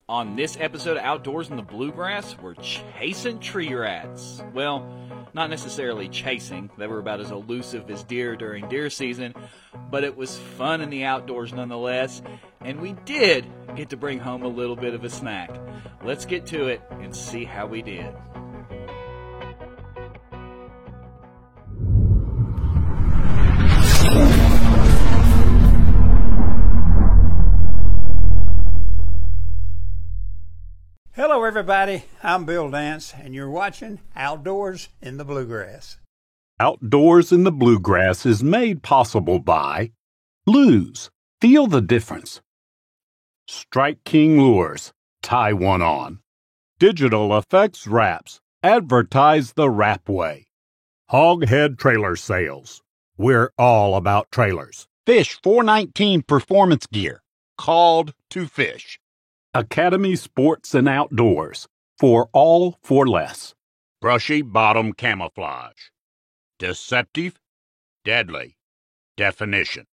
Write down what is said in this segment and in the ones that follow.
On this episode of Outdoors in the Bluegrass, we're chasing tree rats. Well, not necessarily chasing. They were about as elusive as deer during deer season, but it was fun in the outdoors nonetheless, and we did get to bring home a little bit of a snack. Let's get to it and see how we did. Hello everybody, I'm Bill Dance and you're watching Outdoors in the Bluegrass. Outdoors in the Bluegrass is made possible by Lew's. Feel the difference. Strike King Lures. Tie one on. Digital Effects Wraps. Advertise the wrap way. Hoghead Trailer Sales. We're all about trailers. Fish 419 performance gear. Called to fish. Academy Sports and Outdoors. For all for less. Brushy bottom camouflage. Deceptive. Deadly. Definition.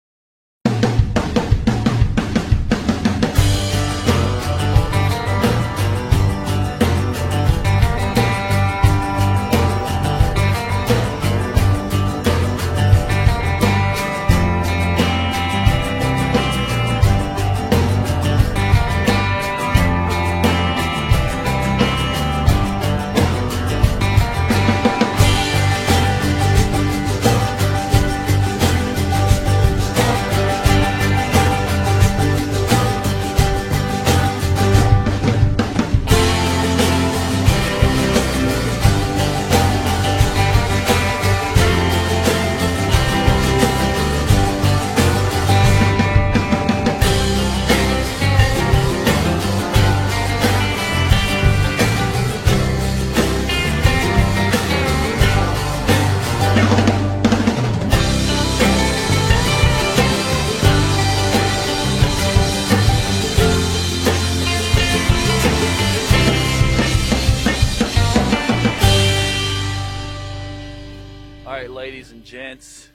Ladies and gents,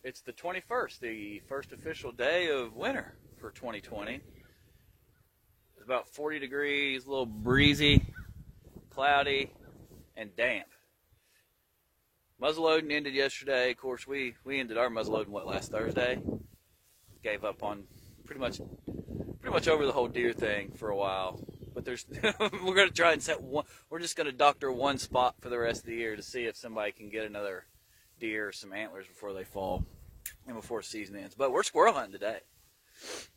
it's the 21st, the first official day of winter for 2020. It's about 40 degrees, a little breezy, cloudy, and damp. Muzzleloading ended yesterday. Of course, we ended our muzzleloading last Thursday. Gave up on pretty much over the whole deer thing for a while. But there's we're going to try and set one. We're just going to doctor one spot for the rest of the year to see if somebody can get another deer or some antlers before they fall and before season ends. But we're squirrel hunting today.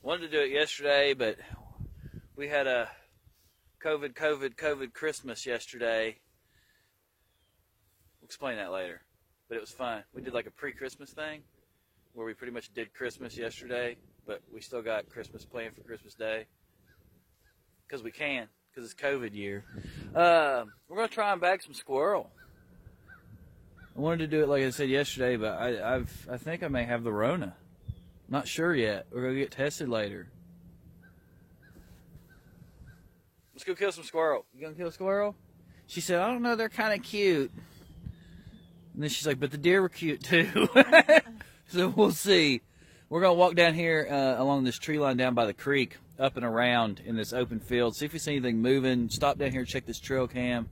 Wanted to do it yesterday, but we had a COVID Christmas yesterday. We'll explain that later. But it was fun. We did like a pre-Christmas thing where we pretty much did Christmas yesterday, but we still got Christmas planned for Christmas Day. Because we can, because it's COVID year. We're going to try and bag some squirrel. I wanted to do it like I said yesterday, but I think I may have the Rona. Not sure yet. We're going to get tested later. Let's go kill some squirrel. You going to kill a squirrel? She said, I don't know, they're kind of cute. And then she's like, but the deer were cute too. So we'll see. We're going to walk down here along this tree line down by the creek, up and around in this open field, see if we see anything moving. Stop down here and check this trail cam.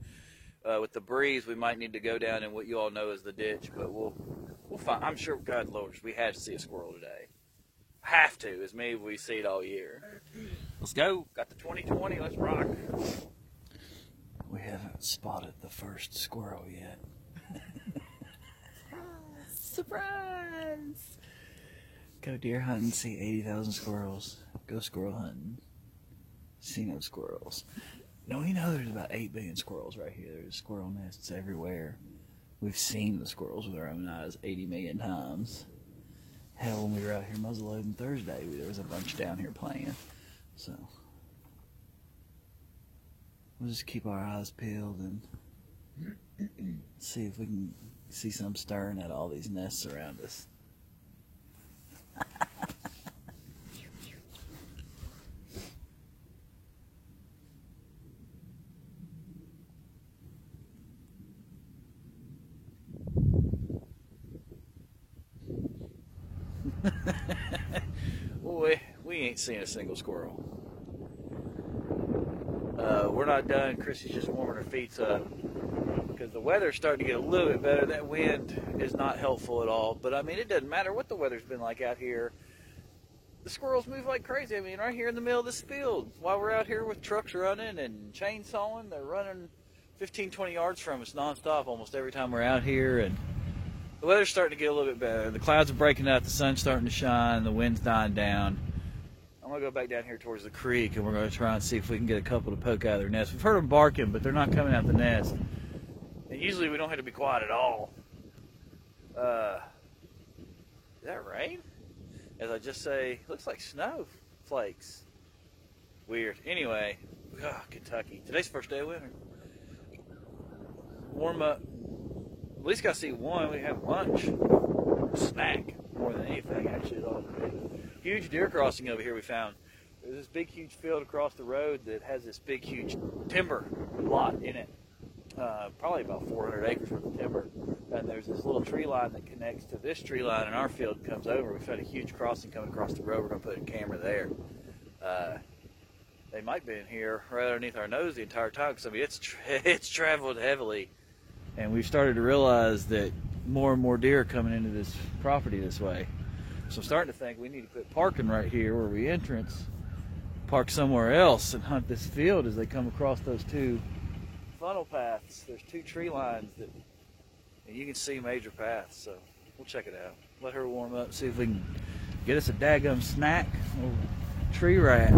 With the breeze, we might need to go down in what you all know as the ditch, but we'll find. I'm sure, God Lord, we have to see a squirrel today. Have to, as maybe we see it all year. Let's go. Got the 2020. Let's rock. We haven't spotted the first squirrel yet. Surprise! Go deer hunting, see 80,000 squirrels. Go squirrel hunting, see no squirrels. No, you know there's about 8 billion squirrels right here. There's squirrel nests everywhere. We've seen the squirrels with our own eyes 80 million times. Hell, when we were out here muzzleloading Thursday, there was a bunch down here playing. So, we'll just keep our eyes peeled and see if we can see some stirring at all these nests around us. we ain't seen a single squirrel. We're not done. Chrissy's just warming her feet up because the weather's starting to get a little bit better. That wind is not helpful at all. But I mean, it doesn't matter what the weather's been like out here. The squirrels move like crazy. I mean, right here in the middle of this field, while we're out here with trucks running and chainsawing, they're running 15, 20 yards from us nonstop almost every time we're out here. And the weather's starting to get a little bit better. The clouds are breaking up, the sun's starting to shine, the wind's dying down. I'm going to go back down here towards the creek, and we're going to try and see if we can get a couple to poke out of their nest. We've heard them barking, but they're not coming out the nest. And usually we don't have to be quiet at all. Is that rain? As I just say, looks like snowflakes. Weird. Anyway, Kentucky. Today's the first day of winter. Warm up. At least got to see one. We have lunch. Snack. More than anything, actually. Huge deer crossing over here we found. There's this big, huge field across the road that has this big, huge timber lot in it. Probably about 400 acres worth of timber. And there's this little tree line that connects to this tree line in our field and comes over. We found a huge crossing coming across the road. We're going to put a camera there. They might be in here right underneath our nose the entire time because I mean it's traveled heavily. And we've started to realize that more and more deer are coming into this property this way. So I'm starting to think we need to put parking right here where we entrance, park somewhere else and hunt this field as they come across those two funnel paths. There's two tree lines that, and you can see major paths, so we'll check it out. Let her warm up, see if we can get us a daggum snack or tree rat.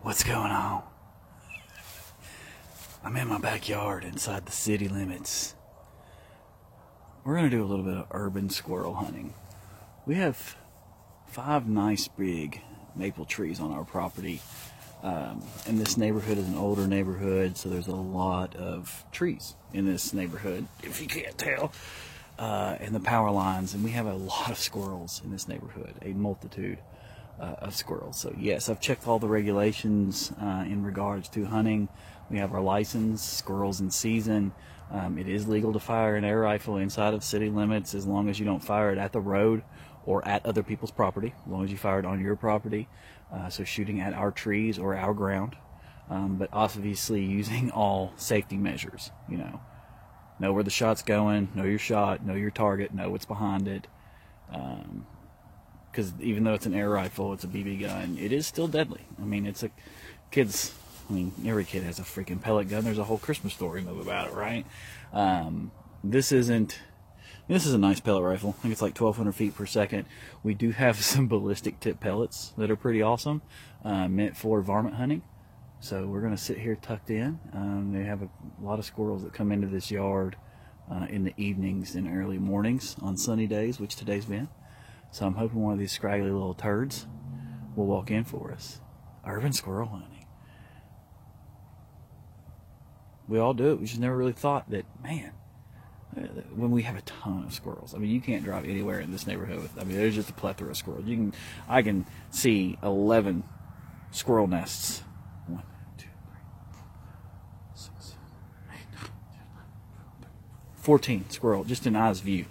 What's going on? I'm in my backyard inside the city limits. We're going to do a little bit of urban squirrel hunting. We have 5 nice big maple trees on our property. And this neighborhood is an older neighborhood, so there's a lot of trees in this neighborhood, if you can't tell. And the power lines, and we have a lot of squirrels in this neighborhood, a multitude of squirrels. So yes, I've checked all the regulations in regards to hunting. We have our license, squirrels in season. It is legal to fire an air rifle inside of city limits as long as you don't fire it at the road or at other people's property, as long as you fire it on your property. So shooting at our trees or our ground, but obviously using all safety measures, you know where the shot's going, know your shot, know your target, know what's behind it. Because even though it's an air rifle, it's a BB gun, it is still deadly. I mean, every kid has a freaking pellet gun. There's a whole Christmas story about it, right? This is a nice pellet rifle. I think it's like 1,200 feet per second. We do have some ballistic tip pellets that are pretty awesome, meant for varmint hunting. So we're going to sit here tucked in. They have a lot of squirrels that come into this yard in the evenings and early mornings on sunny days, which today's been. So I'm hoping one of these scraggly little turds will walk in for us. Urban squirrel hunting. We all do it. We just never really thought that, man, when we have a ton of squirrels. I mean, you can't drive anywhere in this neighborhood. There's just a plethora of squirrels. I can see 11 squirrel nests. 1, 2, 3, 4, 6, 7, 8, 9, 10, 11, 14 squirrel, just in eyes view.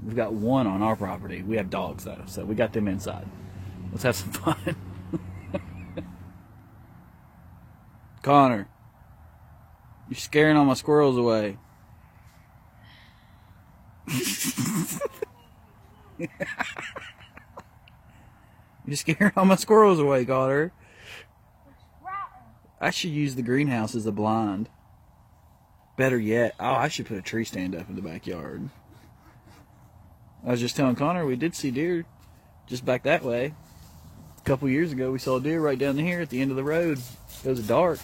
We've got one on our property. We have dogs though, so we got them inside. Let's have some fun. Connor, you're scaring all my squirrels away. You're scaring all my squirrels away, Connor. I should use the greenhouse as a blind. Better yet, I should put a tree stand up in the backyard. I was just telling Connor we did see deer just back that way. A couple years ago we saw a deer right down here at the end of the road. It was dark.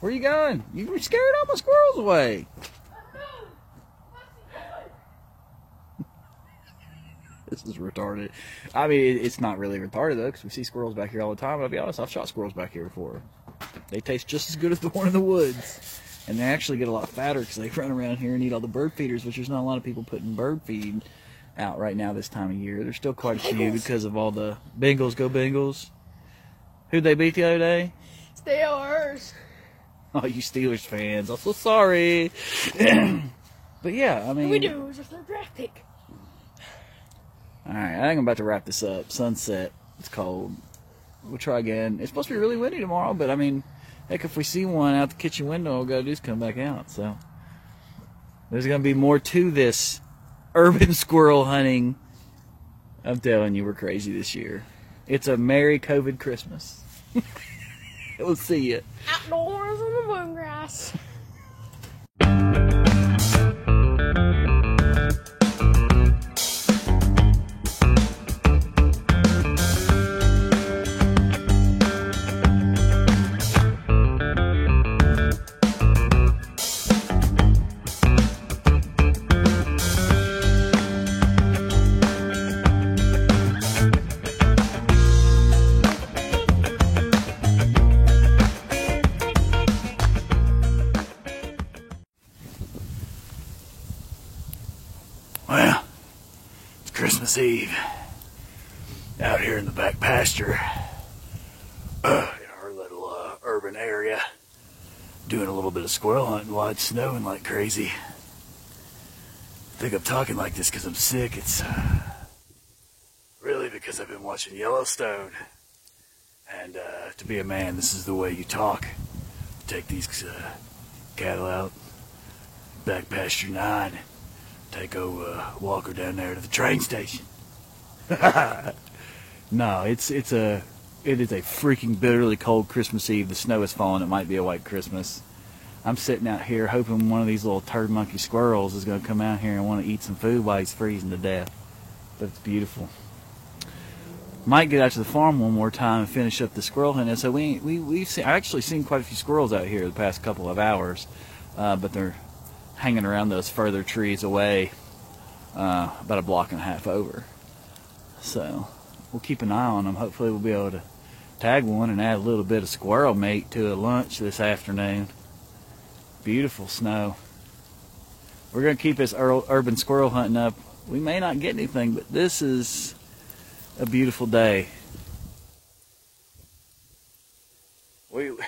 Where are you going? You were scaring all my squirrels away. This is retarded. I mean, it's not really retarded though, because we see squirrels back here all the time. But I'll be honest, I've shot squirrels back here before. They taste just as good as the one in the woods. And they actually get a lot fatter because they run around here and eat all the bird feeders, which there's not a lot of people putting bird feed out right now this time of year. There's still quite a few because of all the Bengals. Go Bengals. Who'd they beat the other day? Steelers. Oh, you Steelers fans. I'm so sorry. But yeah, I mean... We do. It was a third draft pick. Alright, I think I'm about to wrap this up. Sunset. It's cold. We'll try again. It's supposed to be really windy tomorrow, but I mean, heck, if we see one out the kitchen window, all we gotta do is come back out. So, there's gonna be more to this urban squirrel hunting. I'm telling you, we're crazy this year. It's a Merry COVID Christmas. We'll see you. Outdoors on the bluegrass. Well, it's Christmas Eve out here in the back pasture in our little urban area, doing a little bit of squirrel hunting while it's snowing like crazy. I think I'm talking like this because I'm sick. It's really because I've been watching Yellowstone, and to be a man, this is the way you talk. Take these cattle out, back pasture 9. Take a walker down there to the train station. No, it is a freaking bitterly cold Christmas Eve. The snow is falling. It might be a white Christmas. I'm sitting out here hoping one of these little turd monkey squirrels is going to come out here and want to eat some food while he's freezing to death. But it's beautiful. Might get out to the farm one more time and finish up the squirrel hunt. And so I've actually seen quite a few squirrels out here the past couple of hours, but they're hanging around those further trees away, about a block and a half over. So we'll keep an eye on them. Hopefully we'll be able to tag one and add a little bit of squirrel meat to a lunch this afternoon. Beautiful snow. We're going to keep this urban squirrel hunting up. We may not get anything, but this is a beautiful day.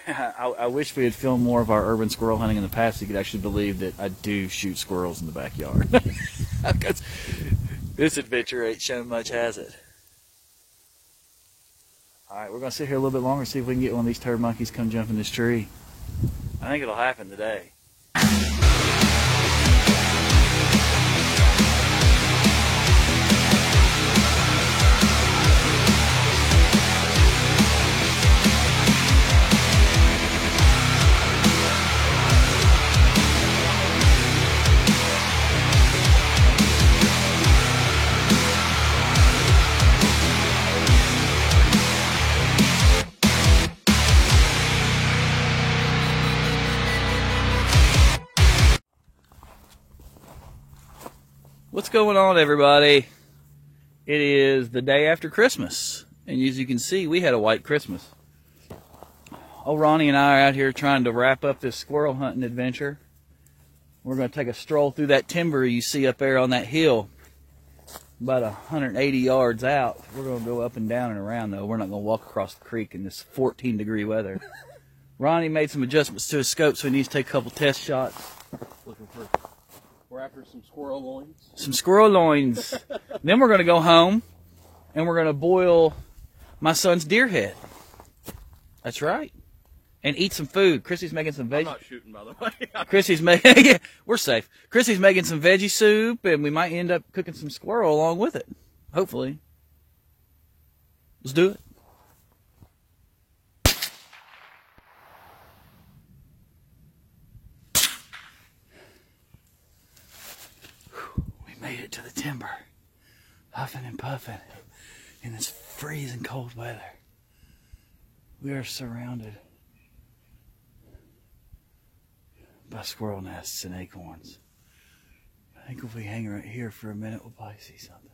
I wish we had filmed more of our urban squirrel hunting in the past so you could actually believe that I do shoot squirrels in the backyard. Because this adventure ain't shown much, has it? Alright, we're going to sit here a little bit longer and see if we can get one of these turd monkeys come jump in this tree. I think it'll happen today. What's going on, everybody? It is the day after Christmas, and as you can see, we had a white Christmas. Old Ronnie and I are out here trying to wrap up this squirrel hunting adventure. We're going to take a stroll through that timber you see up there on that hill, about 180 yards out. We're going to go up and down and around, though. We're not going to walk across the creek in this 14-degree weather. Ronnie made some adjustments to his scope, so he needs to take a couple test shots. Looking for, we're after some squirrel loins. Some squirrel loins. Then we're going to go home, and we're going to boil my son's deer head. That's right. And eat some food. Chrissy's making some veggie. I'm not shooting, by the way. Chrissy's making, yeah, we're safe. Chrissy's making some veggie soup, and we might end up cooking some squirrel along with it. Hopefully. Let's do it. We made it to the timber. Huffing and puffing in this freezing cold weather. We are surrounded by squirrel nests and acorns. I think if we hang right here for a minute, we'll probably see something.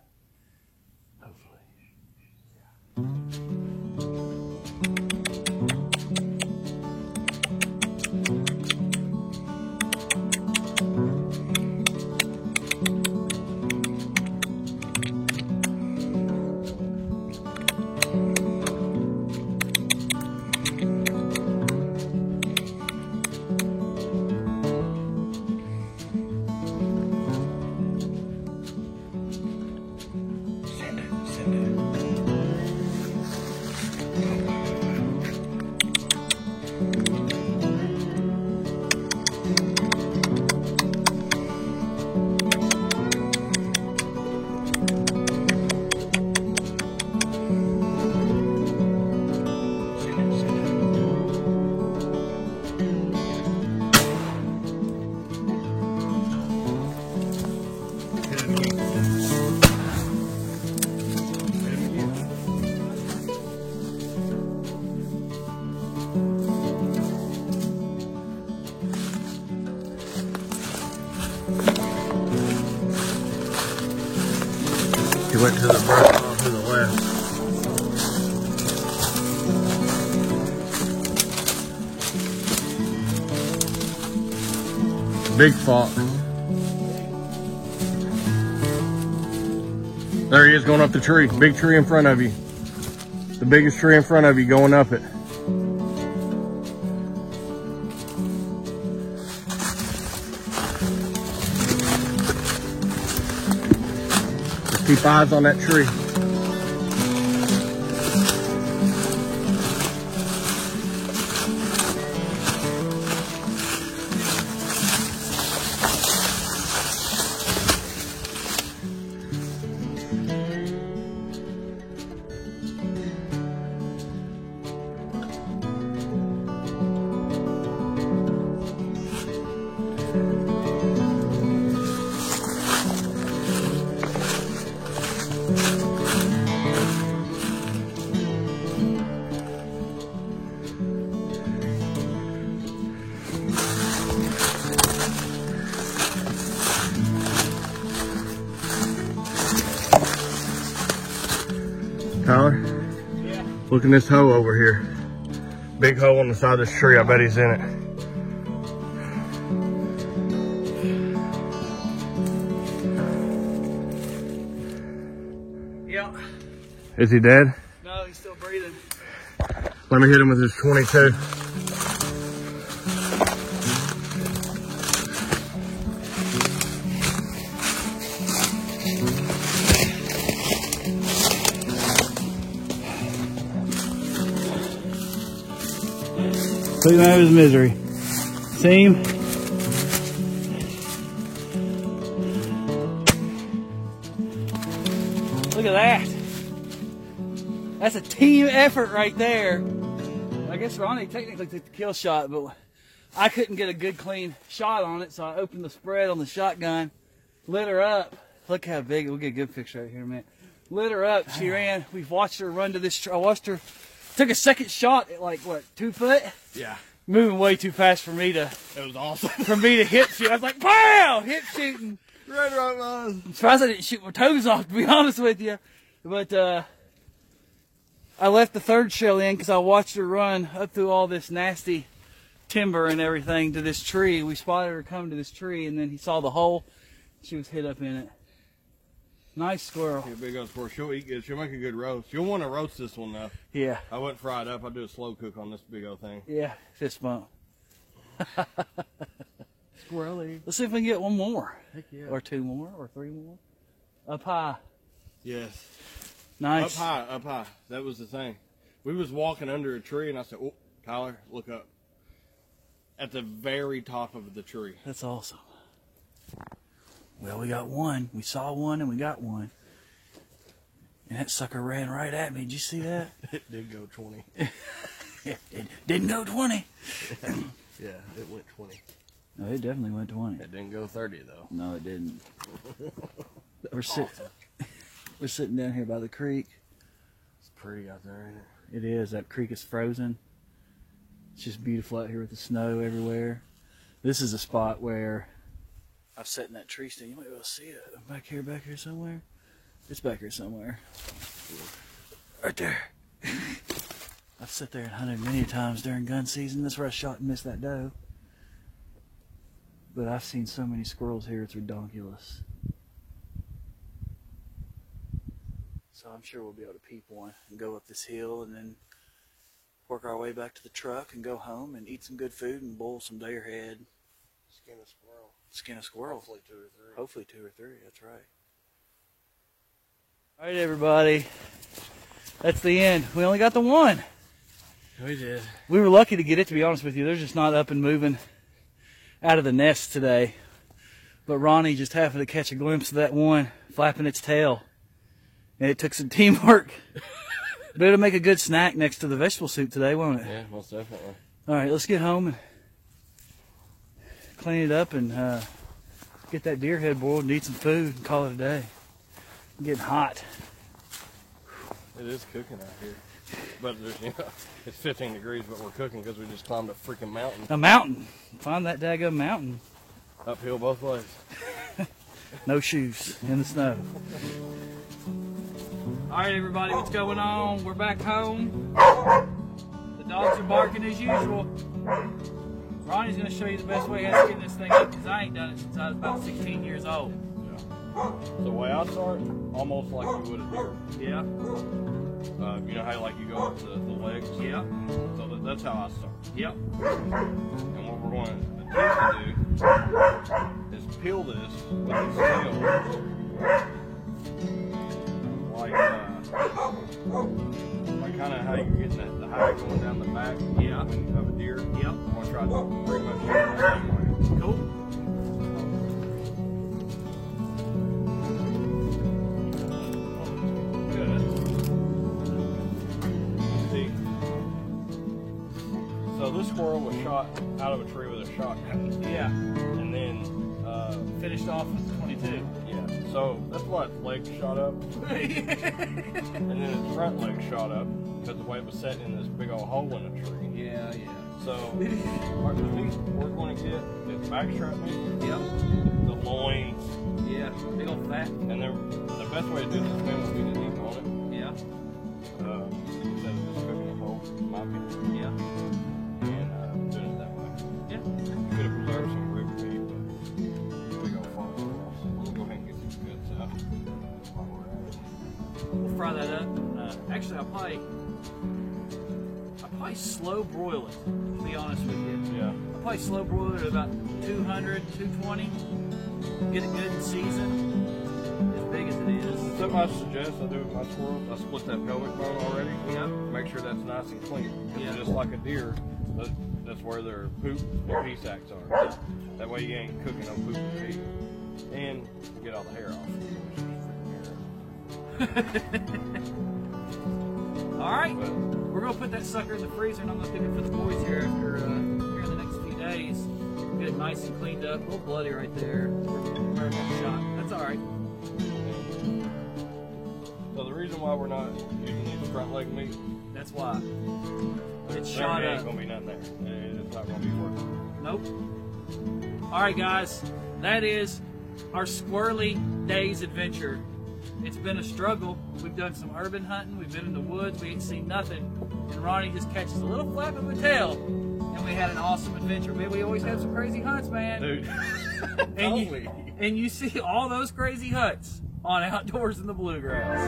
went to the first one to the left. Big fox. There he is going up the tree. Big tree in front of you. The biggest tree in front of you going up it. Just keep eyes on that tree. Tyler? Yeah. Look in this hole over here. Big hole on the side of this tree. I bet he's in it. Yeah. Is he dead? No, he's still breathing. Let me hit him with his 22. Look at his misery. See him? Look at that. That's a team effort right there. I guess Ronnie technically took the kill shot, but I couldn't get a good clean shot on it, so I opened the spread on the shotgun, lit her up. Look how big, we'll get a good picture right here in a minute. Lit her up, she ran, we've watched her run to this, I watched her, took a second shot at like, what, 2 foot? Yeah. Moving way too fast for me to, It was awesome. for me to hip shoot. I was like, pow, hip shooting. Right, man. I'm surprised I didn't shoot my toes off, to be honest with you. But I left the third shell in because I watched her run up through all this nasty timber and everything to this tree. We spotted her come to this tree, and then he saw the hole. She was hid up in it. Nice squirrel. Yeah, big old squirrel. She'll eat good. She'll make a good roast. You'll want to roast this one though. Yeah, I wouldn't fry it up. I'll do a slow cook on this big old thing. yeah, fist bump. Squirrely. Let's see if we can get one more. Heck yeah. Or 2 more, or 3 more. Up high. Yes. Nice. Up high, up high. That was the thing. We was walking under a tree and I said, oh, Tyler, look up. At the very top of the tree. That's awesome. Well, we got one. We saw one and we got one. And that sucker ran right at me. Did you see that? It did go 20. It didn't go 20. Yeah, it went 20. No, it definitely went 20. It didn't go 30 though. No, it didn't. We're sitting down here by the creek. It's pretty out there, ain't it? It is. That creek is frozen. It's just beautiful out here with the snow everywhere. This is a spot where I've sat in that tree stand. You might be able to see it. Back here somewhere. It's back here somewhere. Right there. I've sat there and hunted many times during gun season. That's where I shot and missed that doe. But I've seen so many squirrels here, it's redonkulous. So I'm sure we'll be able to peep one and go up this hill and then work our way back to the truck and go home and eat some good food and boil some deer head. Skin a squirrel. Skin a squirrel. Hopefully 2 or 3. Hopefully 2 or 3, that's right. All right, everybody. That's the end. We only got the one. We did. We were lucky to get it, to be honest with you. They're just not up and moving out of the nest today. But Ronnie just happened to catch a glimpse of that one flapping its tail. And it took some teamwork. But it'll make a good snack next to the vegetable soup today, won't it? Yeah, most definitely. All right, let's get home and clean it up and get that deer head boiled and eat some food and call it a day. I'm getting hot. It is cooking out here. But there's, it's 15 degrees, but we're cooking because we just climbed a freaking mountain. A mountain. Find that daggum mountain. Uphill both ways. No shoes in the snow. All right, everybody, what's going on? We're back home. The dogs are barking as usual. Ronnie's going to show you the best way how to skin this thing up because I ain't done it since I was about 16 years old. The way I start, almost like you would a deer. Yeah. You know how like you go up the legs? Yeah. So that's how I start. Yep. And what we're going to attempt to do is peel this with its tail, like kind of how you're getting the hide going down the back of a deer. Yep. I'm going to try to pretty much do it the same way. Cool. Good. See, so this squirrel was shot out of a tree with a shotgun. Yeah. And then, Finished off with 22. yeah, so that's why its legs shot up. And then its front legs shot up because the way it was set in this big old hole in a tree. Yeah, yeah. So, our meat we're going to get is backstrap meat, Yep. the loins, Yeah. Big old fat. and then the best way to do this thing would be to debone it. Yeah. Instead of just cooking it whole, in my opinion. Yeah. And doing it that way. Yeah. You could have preserved some rib meat, but big old farm squirrel. So we'll go ahead and get these guts out while we're at it. We'll fry that up. Actually, I'll probably slow broil it, to be honest with you. Yeah. I'll probably slow broil it at about 200, 220. Get it good and seasoned, as big as it is. Something I suggest I do with my squirrels, I split that pelvic bone already. Yeah. Make sure that's nice and clean. Yeah. Just like a deer, that's where their poop and pee sacks are. That way you ain't cooking no poop and pee. And get all the hair off. All right, But we're gonna put that sucker in the freezer, and I'm gonna pick it for the boys here after here in the next few days. Get it nice and cleaned up. A little bloody right there. Where I got shot. That's all right. so the reason why we're not using these front leg meat, That's why. It's there shot ain't up. gonna be nothing there. It's not gonna be working. Nope. All right, guys. That is our Squirrely Days adventure. It's been a struggle. We've done some urban hunting. We've been in the woods. We ain't seen nothing. And Ronnie just catches a little flap of a tail. And we had an awesome adventure. Man, we always have some crazy hunts, man. Dude. And you see all those crazy hunts on Outdoors in the Bluegrass.